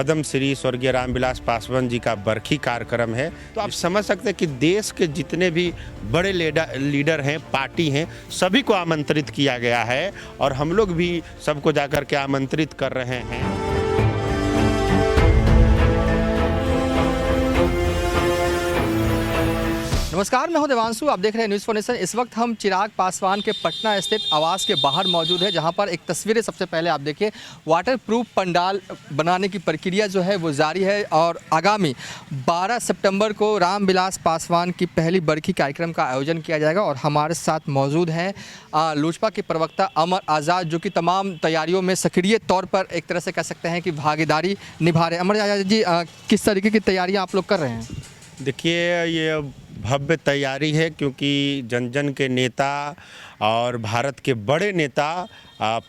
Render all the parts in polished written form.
पद्म श्री स्वर्गीय रामविलास पासवान जी का बरखी कार्यक्रम है। तो आप समझ सकते हैं कि देश के जितने भी बड़े लीडर हैं, पार्टी हैं, सभी को आमंत्रित किया गया है और हम लोग भी सबको जाकर के आमंत्रित कर रहे हैं। नमस्कार, मैं हूं देवांशु। आप देख रहे हैं न्यूज़ फॉर नेशन। इस वक्त हम चिराग पासवान के पटना स्थित आवास के बाहर मौजूद है, जहां पर एक तस्वीरें सबसे पहले आप देखिए। वाटर प्रूफ पंडाल बनाने की प्रक्रिया जो है वो जारी है और आगामी 12 सितंबर को रामविलास पासवान की पहली बरखी कार्यक्रम का आयोजन किया जाएगा। और हमारे साथ मौजूद हैं लोजपा के प्रवक्ता अमर आज़ाद, जो कि तमाम तैयारियों में सक्रिय तौर पर एक तरह से कह सकते हैं कि भागीदारी निभा रहे हैं। अमर आज़ाद जी, किस तरीके की तैयारियाँ आप लोग कर रहे हैं? देखिए, ये भव्य तैयारी है क्योंकि जन जन के नेता और भारत के बड़े नेता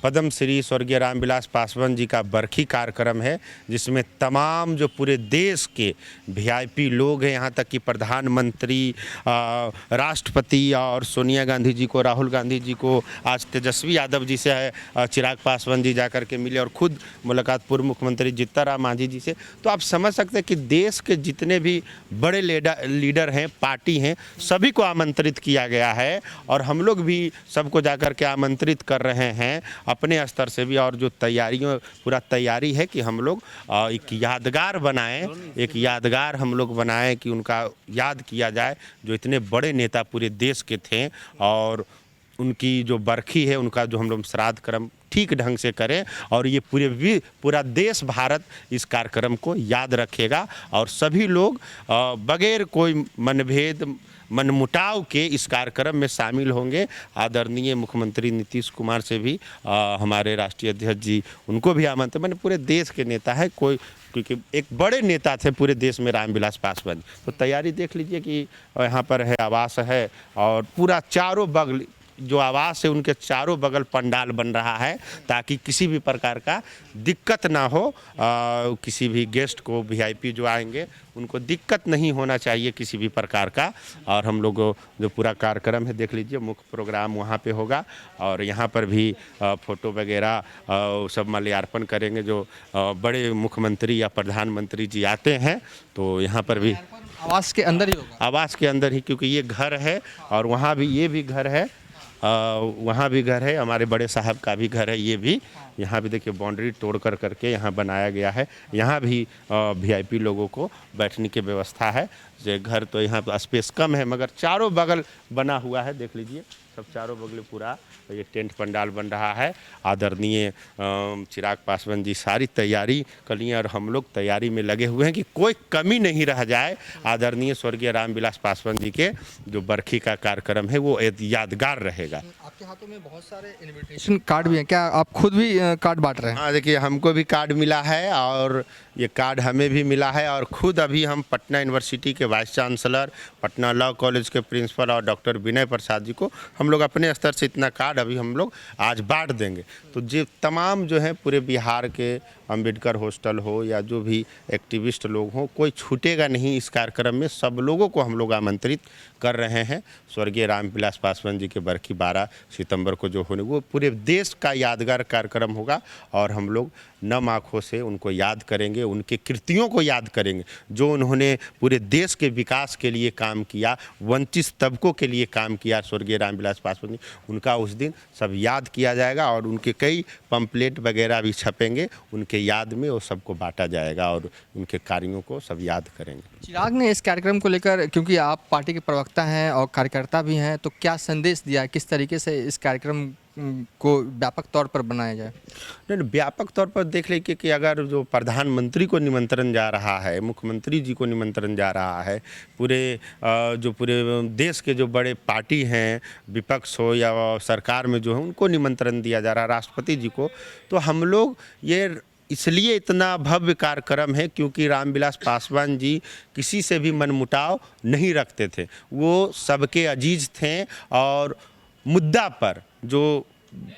पद्म श्री स्वर्गीय रामविलास पासवान जी का बरखी कार्यक्रम है, जिसमें तमाम जो पूरे देश के वीआईपी लोग हैं, यहाँ तक कि प्रधानमंत्री, राष्ट्रपति और सोनिया गांधी जी को, राहुल गांधी जी को, आज तेजस्वी यादव जी से चिराग पासवान जी जाकर के मिले और खुद मुलाकात पूर्व मुख्यमंत्री जीतनराम मांझी जी से। तो आप समझ सकते हैं कि देश के जितने भी बड़े लीडर हैं, पार्टी हैं, सभी को आमंत्रित किया गया है और हम लोग भी सबको जाकर के आमंत्रित कर रहे हैं अपने स्तर से भी। और जो पूरा तैयारी है कि हम लोग एक यादगार बनाएं, एक यादगार हम लोग बनाएं कि उनका याद किया जाए, जो इतने बड़े नेता पूरे देश के थे। और उनकी जो बरखी है, उनका जो हम लोग श्राद्ध कर्म ठीक ढंग से करें और ये पूरा देश, भारत इस कार्यक्रम को याद रखेगा और सभी लोग बगैर कोई मनभेद, मनमुटाव के इस कार्यक्रम में शामिल होंगे। आदरणीय मुख्यमंत्री नीतीश कुमार से भी हमारे राष्ट्रीय अध्यक्ष जी, उनको भी आमंत्रण, मैंने पूरे देश के नेता है कोई, क्योंकि एक बड़े नेता थे पूरे देश में रामविलास पासवान। तो तैयारी देख लीजिए कि यहाँ पर है, आवास है और पूरा चारों बगल जो आवास है उनके चारों बगल पंडाल बन रहा है ताकि किसी भी प्रकार का दिक्कत ना हो। किसी भी गेस्ट को, वीआईपी जो आएंगे, उनको दिक्कत नहीं होना चाहिए किसी भी प्रकार का। और हम लोग जो पूरा कार्यक्रम है देख लीजिए, मुख्य प्रोग्राम वहाँ पे होगा और यहाँ पर भी फ़ोटो वगैरह सब माल्यार्पण करेंगे। जो बड़े मुख्यमंत्री या प्रधानमंत्री जी आते हैं तो यहाँ पर भी आवास के अंदर ही होगा। आवास के अंदर ही, क्योंकि ये घर है और वहाँ भी, ये भी घर है, वहाँ भी घर है, हमारे बड़े साहब का भी घर है। ये भी यहाँ भी देखिए बाउंड्री तोड़ करके यहाँ बनाया गया है। यहाँ भी वीआईपी लोगों को बैठने की व्यवस्था है। जो घर तो यहाँ पर स्पेस कम है मगर चारों बगल बना हुआ है, देख लीजिए सब चारों बगल पूरा ये टेंट पंडाल बन रहा है। आदरणीय चिराग पासवान जी सारी तैयारी कर लिए और हम लोग तैयारी में लगे हुए हैं कि कोई कमी नहीं रह जाए। आदरणीय स्वर्गीय रामविलास पासवान जी के जो बरखी का कार्यक्रम है वो यादगार रहेगा। आपके हाथों में बहुत सारे इनविटेशन कार्ड भी हैं, क्या आप खुद भी कार्ड बांट रहे हैं? हाँ, देखिए हमको भी कार्ड मिला है और ये कार्ड हमें भी मिला है और खुद अभी हम पटना यूनिवर्सिटी के vice chancellor, Patna law college के प्रिंसिपल और डॉक्टर विनय प्रसाद जी को हम लोग अपने स्तर से इतना कार्ड अभी हम लोग आज बांट देंगे। तो जो तमाम जो है पूरे बिहार के अंबेडकर हॉस्टल हो या जो भी एक्टिविस्ट लोग हों, कोई छूटेगा नहीं इस कार्यक्रम में। सब लोगों को हम लोग आमंत्रित कर रहे हैं। स्वर्गीय रामविलास पासवान जी के बरखी 12 सितंबर को जो होने, वो पूरे देश का यादगार कार्यक्रम होगा और हम लोग नम आँखों से उनको याद करेंगे, उनके कृतियों को याद करेंगे, जो उन्होंने पूरे देश के विकास के लिए काम किया, वंचित तबकों के लिए काम किया। स्वर्गीय रामविलास पासवान जी, उनका उस दिन सब याद किया जाएगा और उनके कई पंपलेट वगैरह भी छपेंगे, उनके याद में वो सबको बांटा जाएगा और उनके कार्यों को सब याद करेंगे। चिराग ने इस कार्यक्रम को लेकर, क्योंकि आप पार्टी के प्रवक्ता हैं और कार्यकर्ता भी हैं, तो क्या संदेश दिया, किस तरीके से इस कार्यक्रम को व्यापक तौर पर बनाया जाए? नहीं, व्यापक तौर पर देख लीजिए कि अगर जो प्रधानमंत्री को निमंत्रण जा रहा है, मुख्यमंत्री जी को निमंत्रण जा रहा है, पूरे देश के जो बड़े पार्टी हैं, विपक्ष हो या सरकार में जो है, उनको निमंत्रण दिया जा रहा है, राष्ट्रपति जी को, तो हम लोग ये इसलिए इतना भव्य कार्यक्रम है क्योंकि रामविलास पासवान जी किसी से भी मनमुटाव नहीं रखते थे। वो सबके अजीज थे और मुद्दा पर जो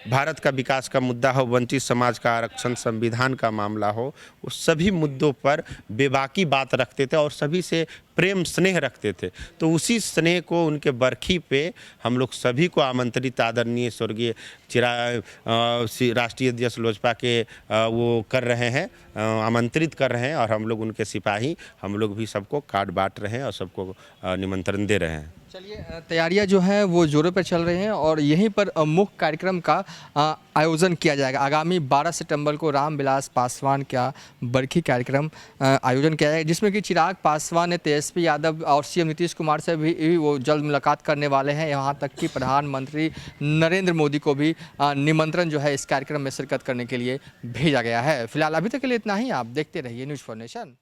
भारत का विकास का मुद्दा हो, वंचित समाज का आरक्षण, संविधान का मामला हो, वो सभी मुद्दों पर बेबाकी बात रखते थे और सभी से प्रेम स्नेह रखते थे। तो उसी स्नेह को उनके बरखी पे हम लोग सभी को आमंत्रित, आदरणीय स्वर्गीय राष्ट्रीय अध्यक्ष लोजपा के वो कर रहे हैं, आमंत्रित कर रहे हैं और हम लोग उनके सिपाही, हम लोग भी सबको कार्ड बांट रहे हैं और सबको निमंत्रण दे रहे हैं। चलिए, तैयारियां जो हैं वो जोरों पर चल रही हैं और यहीं पर मुख्य कार्यक्रम का आयोजन किया जाएगा। आगामी 12 सितंबर को रामविलास पासवान का बरखी कार्यक्रम आयोजन किया जाएगा, जिसमें कि चिराग पासवान ने तेजस्वी यादव और सीएम नीतीश कुमार से भी वो जल्द मुलाकात करने वाले हैं। यहाँ तक कि प्रधानमंत्री नरेंद्र मोदी को भी निमंत्रण जो है इस कार्यक्रम में शिरकत करने के लिए भेजा गया है। फिलहाल अभी तक के लिए इतना ही। आप देखते रहिए न्यूज़ फॉर नेशन।